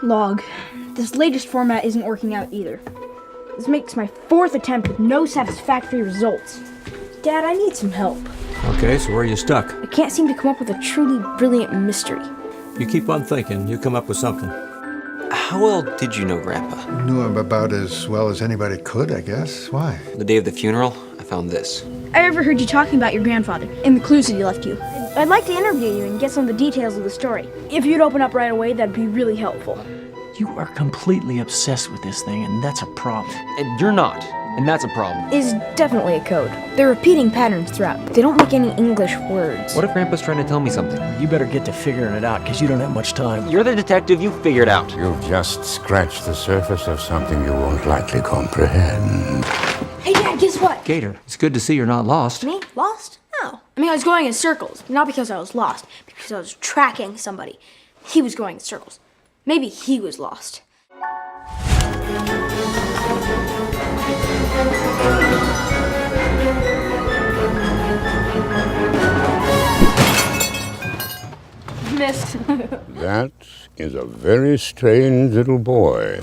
Log. This latest format isn't working out either. This makes my 4th attempt with no satisfactory results. Dad, I need some help. Okay, so where are you stuck? I can't seem to come up with a truly brilliant mystery. You keep on thinking, you come up with something. How well did you know Grandpa? Knew him about as well as anybody could, I guess. Why? The day of the funeral, I found this. I overheard you talking about your grandfather and the clues that he left you. I'd like to interview you and get some of the details of the story. If you'd open up right away, that'd be really helpful. You are completely obsessed with this thing, and that's a problem. And you're not, and that's a problem. Is definitely a code. They're repeating patterns throughout. They don't make any English words. What if Grandpa's trying to tell me something? You better get to figuring it out, because you don't have much time. You're the detective, you figure it out. You've just scratched the surface of something you won't likely comprehend. Hey, Dad, guess what? Gator, it's good to see you're not lost. Me? Lost? No. I mean, I was going in circles. Not because I was lost, because I was tracking somebody. He was going in circles. Maybe he was lost. Missed. That is a very strange little boy.